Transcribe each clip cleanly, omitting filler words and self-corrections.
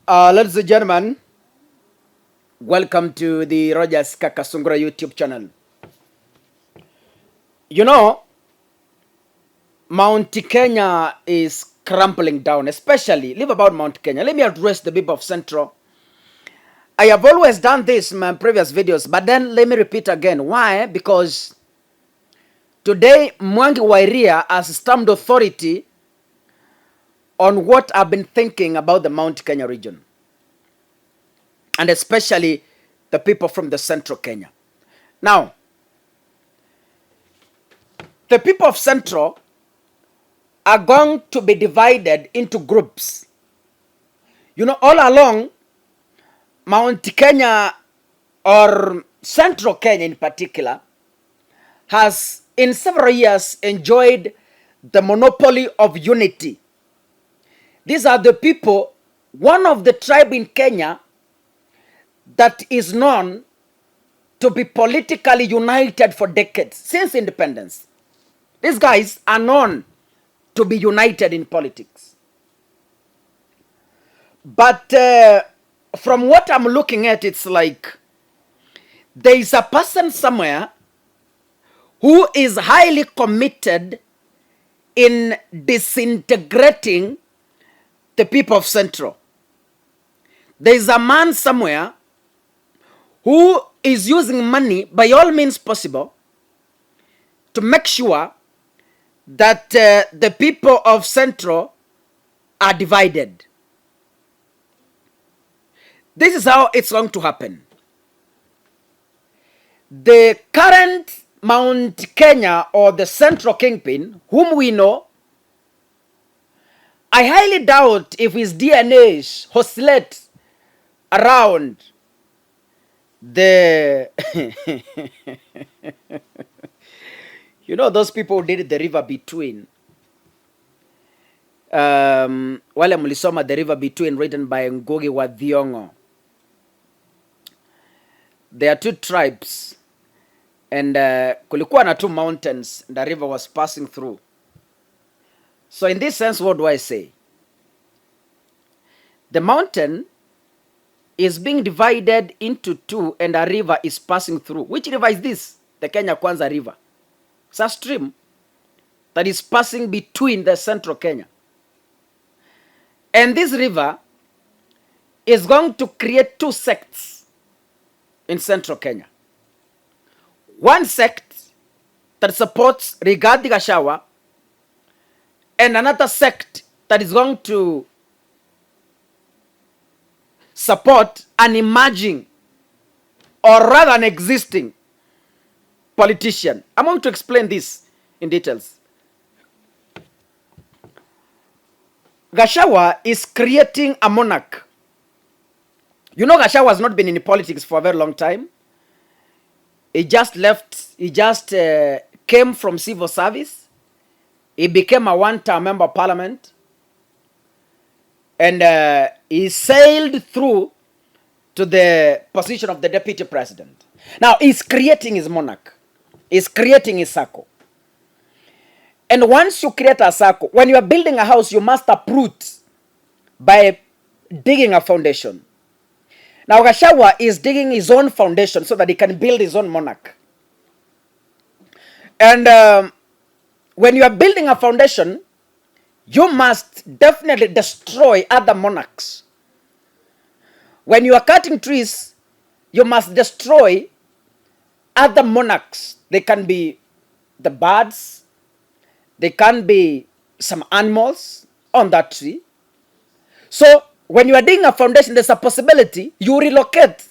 Ladies and gentlemen, welcome to the Rogers Kakasungura YouTube channel. You know, Mount Kenya is crumbling down, especially, leave about Mount Kenya. Let me address the people of Central. I have always done this in my previous videos, but then let me repeat again. Why? Because today, Mwangi Wairia has stamped authority on what I've been thinking about the Mount Kenya region, and especially the people from the Central Kenya. Now, the people of Central are going to be divided into groups. You know, all along, Mount Kenya, or Central Kenya in particular, has in several years enjoyed the monopoly of unity. These are the people, one of the tribe in Kenya that is known to be politically united for decades, since independence. These guys are known to be united in politics. But from what I'm looking at, it's like there is a person somewhere who is highly committed in disintegrating the people of Central. There is a man somewhere who is using money by all means possible to make sure that the people of Central are divided. This is how it's going to happen. The current Mount Kenya, or the Central Kingpin, whom we know, I highly doubt if his DNA oscillates around the you know, those people who did the river between. Wale mulisoma the river between, written by Ngugi wa Thiong'o. There are two tribes, and kulikuwa na two mountains the river was passing through. So in this sense, what do I say? The mountain is being divided into two, and a river is passing through. Which river is this? The Kenya Kwanza River. It's a stream that is passing between the Central Kenya. And this river is going to create two sects in Central Kenya. One sect that supports Rigathi Gachagua, and another sect that is going to support an emerging, or rather an existing, politician. I'm going to explain this in details. Gachagua is creating a monarch. You know, Gachagua has not been in politics for a very long time. He just left, he just came from civil service. He became a one-term member of parliament. And he sailed through to the position of the deputy president. Now, he's creating his monarch. He's creating his circle. And once you create a circle, when you are building a house, you must uproot by digging a foundation. Now, Gachagua is digging his own foundation so that he can build his own monarch. And when you are building a foundation, you must definitely destroy other monarchs. When you are cutting trees, you must destroy other monarchs. They can be the birds, they can be some animals on that tree. So when you are digging a foundation, there's a possibility you relocate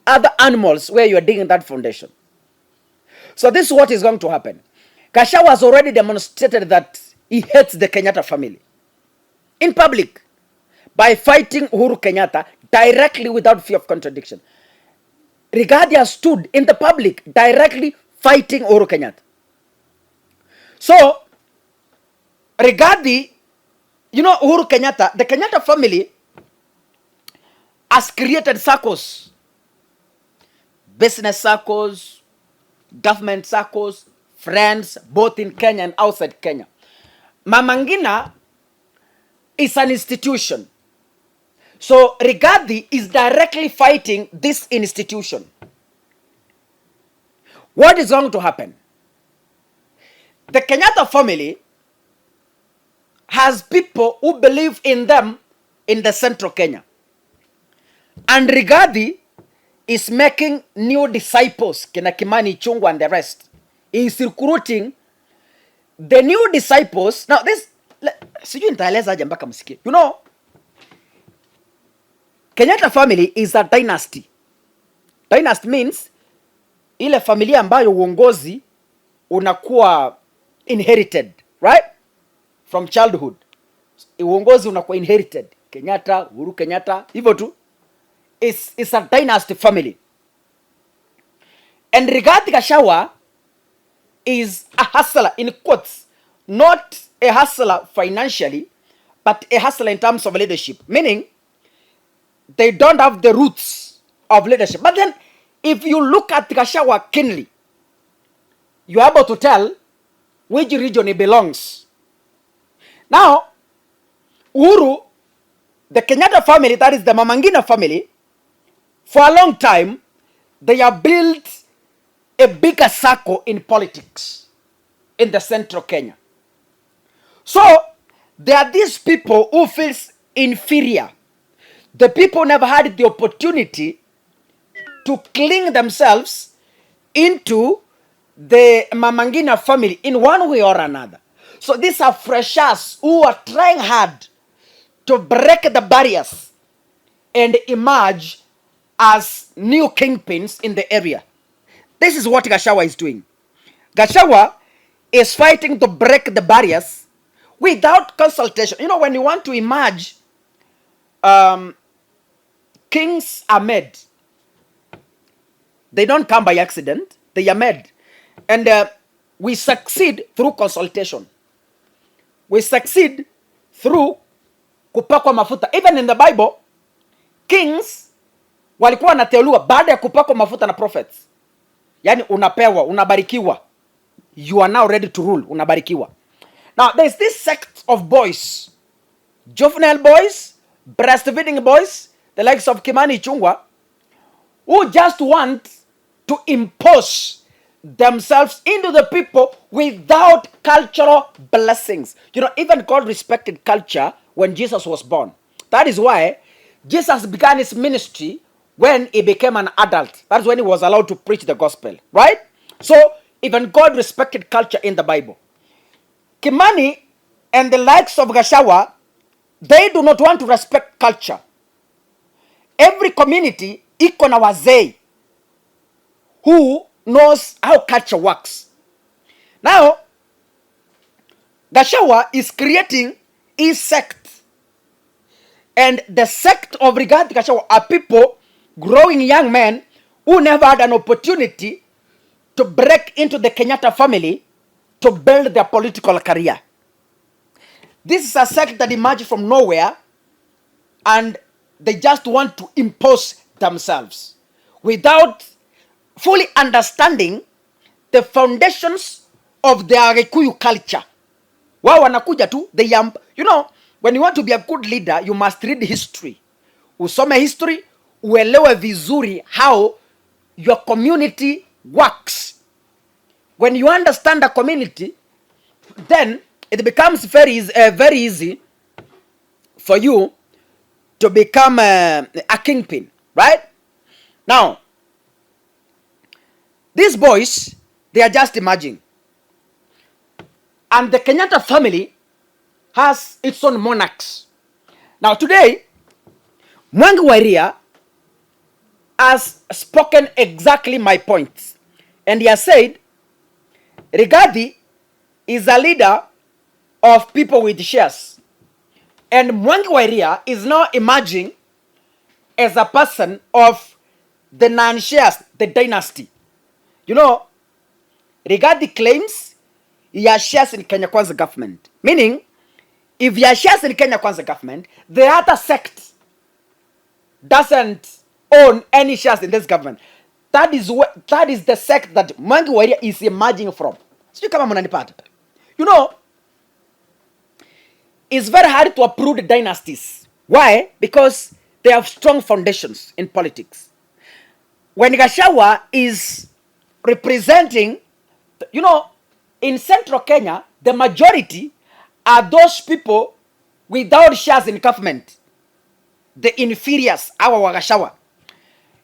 other animals where you are digging that foundation. So this is what is going to happen. Gachagua has already demonstrated that he hates the Kenyatta family in public by fighting Uhuru Kenyatta directly without fear of contradiction. Rigathi has stood in the public directly fighting Uhuru Kenyatta. So Rigathi, you know, Uhuru Kenyatta, the Kenyatta family has created circles, business circles, government circles, friends, both in Kenya and outside Kenya. Mama Ngina is an institution. So Rigathi is directly fighting this institution. What is going to happen? The Kenyatta family has people who believe in them in the central Kenya. And Rigathi is making new disciples, Kina Kimani Chungwa and the rest. He is recruiting the new disciples. Now this, you know, Kenyatta family is a dynasty. Dynasty means ile familia ambayo uongozi unakuwa inherited, right? From childhood. Uongozi unakuwa inherited. Kenyatta, Uhuru Kenyatta, hivyo tu. It's a dynasty family. And Rigathi Gachagua is a hustler, in quotes. Not a hustler financially, but a hustler in terms of leadership. Meaning, they don't have the roots of leadership. But then, if you look at Gachagua keenly, you're able to tell which region he belongs. Now, Uhuru, the Kenyatta family, that is the Mama Ngina family, for a long time, they have built a bigger circle in politics in the central Kenya. So, there are these people who feel inferior. The people never had the opportunity to cling themselves into the Mama Ngina family in one way or another. So these are freshers who are trying hard to break the barriers and emerge as new kingpins in the area. This is what Gachagua is doing. Gachagua is fighting to break the barriers without consultation. You know, when you want to emerge, kings are made. They don't come by accident. They are made. And we succeed through consultation. We succeed through kupakwa mafuta. Even in the Bible, kings walikuwa wanateuliwa baada ya kupakwa mafuta na prophets. Yani unapewa, unabarikiwa. You are now ready to rule, unabarikiwa. Now, there's this sect of boys. Juvenile boys, breastfeeding boys, the likes of Kimani Chungwa, who just want to impose themselves into the people without cultural blessings. You know, even God respected culture when Jesus was born. That is why Jesus began his ministry when he became an adult. That's when he was allowed to preach the gospel, right? So, even God respected culture in the Bible. Kimani and the likes of Gachagua, they do not want to respect culture. Every community iko na wazee who knows how culture works. Now, Gachagua is creating his sect. And the sect of Rigathi Gachagua are people, growing young men, who never had an opportunity to break into the Kenyatta family to build their political career. This is a sect that emerged from nowhere, and they just want to impose themselves without fully understanding the foundations of their Gikuyu culture. Wao wanakuja tu, you know, when you want to be a good leader, you must read history. Usome history, uelewe vizuri how your community works. When you understand the community, then it becomes very easy for you to become a kingpin, right? Now, these boys, they are just emerging. And the Kenyatta family has its own monarchs. Now today, Mwangi Wairia has spoken exactly my point. And he has said, Rigathi is a leader of people with shares. And Mwangi Wairia is now emerging as a person of the non-shares, the dynasty. You know, Rigathi claims he has shares in Kenya Kwanza government. Meaning, if he has shares in Kenya Kwanza government, the other sect doesn't own any shares in this government. That is the sect that Mwangi Wairia is emerging from. So kama mnanipata. You know, it's very hard to uproot dynasties. Why? Because they have strong foundations in politics. When Gachagua is representing, you know, in central Kenya, the majority are those people without shares in government, the inferiors, our Gachagua.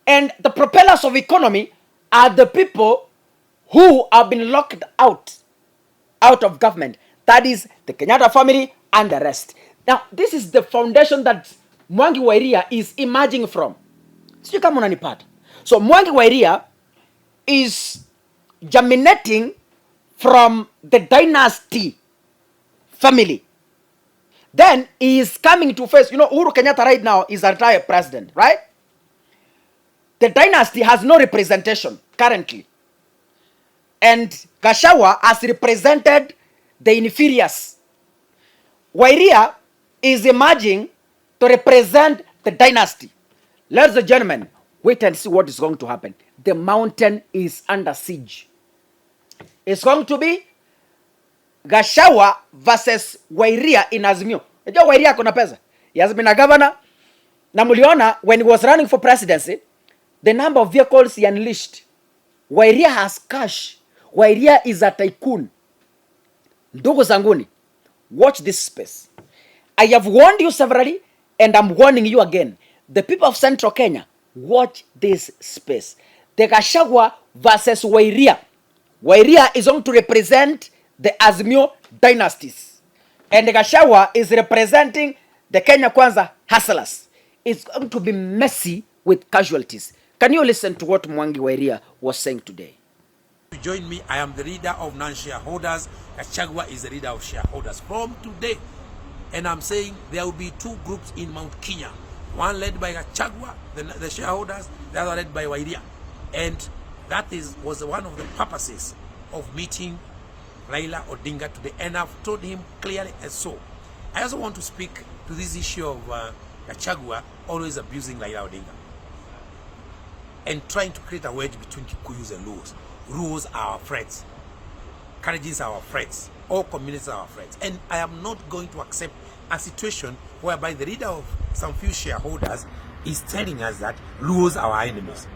And the propellers of economy are the people who have been locked out of government. That is the Kenyatta family and the rest. Now, this is the foundation that Mwangi wa Iria is emerging from. Sijui kama unanipata. So Mwangi wa Iria is germinating from the dynasty family. Then he is coming to face, you know, Uhuru Kenyatta right now is a retired president, right? The dynasty has no representation currently. And Gachagua has represented the inferiors. Wairia is emerging to represent the dynasty. Ladies and gentlemen, wait and see what is going to happen. The mountain is under siege. It's going to be Gachagua versus Wairia in Azimio. Unajua Wairia kuna pesa. He has been a governor. Na muliona when he was running for presidency, the number of vehicles he unleashed. Wairia has cash. Wairia is a tycoon. Ndugu zanguni, watch this space. I have warned you severally, and I'm warning you again. The people of Central Kenya, watch this space. The Gachagua versus Wairia. Wairia is going to represent the Azimio dynasties. And the Gachagua is representing the Kenya Kwanza hustlers. It's going to be messy with casualties. Can you listen to what Mwangi wa Iria was saying today? To join me, I am the leader of non-shareholders. Gachagua is the leader of shareholders from today. And I'm saying there will be two groups in Mount Kenya. One led by Gachagua, the shareholders, the other led by Wairia. And that was one of the purposes of meeting Raila Odinga today. And I've told him clearly as so. I also want to speak to this issue of Gachagua always abusing Raila Odinga and trying to create a wedge between Kikuyus and Luos. Luos are our friends. Kalenjins are our friends. All communities are our friends. And I am not going to accept a situation whereby the leader of some few shareholders is telling us that Luos are our enemies.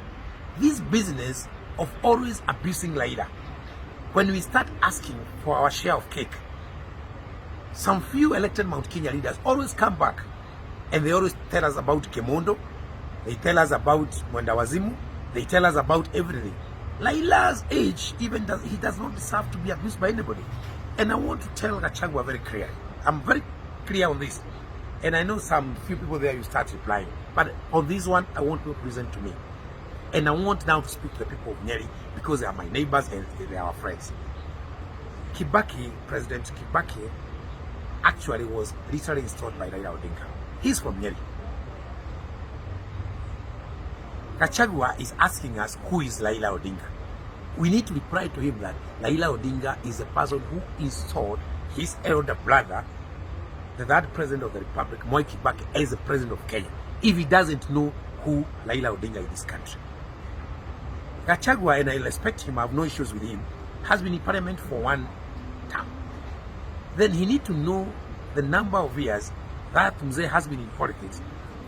This business of always abusing Raila, when we start asking for our share of cake, some few elected Mount Kenya leaders always come back and they always tell us about Kemondo, they tell us about Mwendawazimu, they tell us about everything. Raila's age, even he does not deserve to be abused by anybody. And I want to tell Gachagua very clearly. I'm very clear on this. And I know some few people there you start replying. But on this one, I want you to listen to me. And I want now to speak to the people of Nyeri because they are my neighbors and they are our friends. Kibaki, President Kibaki, actually was literally installed by Raila Odinga. He's from Nyeri. Gachagua is asking us who is Raila Odinga. We need to reply to him that Raila Odinga is the person who installed his elder brother, the third president of the Republic, Moi Kibaki, as the president of Kenya. If he doesn't know who Raila Odinga in this country. Gachagua, and I respect him, I have no issues with him, has been in parliament for one term. Then he need to know the number of years that Mzee has been in politics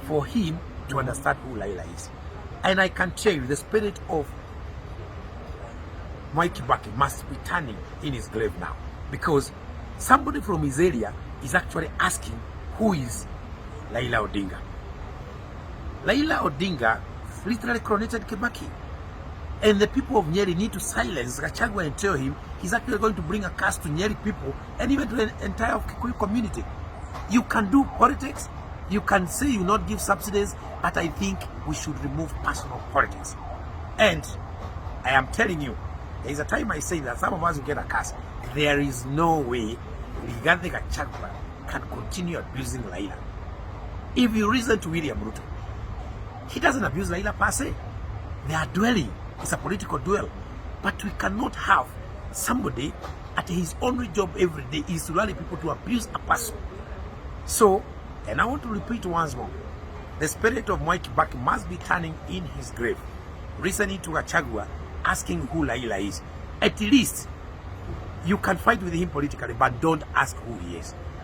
for him to understand who Raila is. And I can tell you, the spirit of Moi Kibaki must be turning in his grave now. Because somebody from his area is actually asking who is Raila Odinga. Raila Odinga literally coronated Kibaki. And the people of Nyeri need to silence Gachagua and tell him he's actually going to bring a curse to Nyeri people and even to the entire Kikuyu community. You can do politics, you can say you not give subsidies, but I think we should remove personal politics. And I am telling you, there is a time I say that some of us will get a curse. There is no way Rigathi Gachagua can continue abusing Raila. If you listen to William Ruto, he doesn't abuse Raila per se. They are dueling. It's a political duel. But we cannot have somebody at his only job every day is to rally people to abuse a person. So, and I want to repeat once more, the spirit of Moi Kibaki must be turning in his grave, listening to Gachagua, asking who Raila is. At least, you can fight with him politically, but don't ask who he is.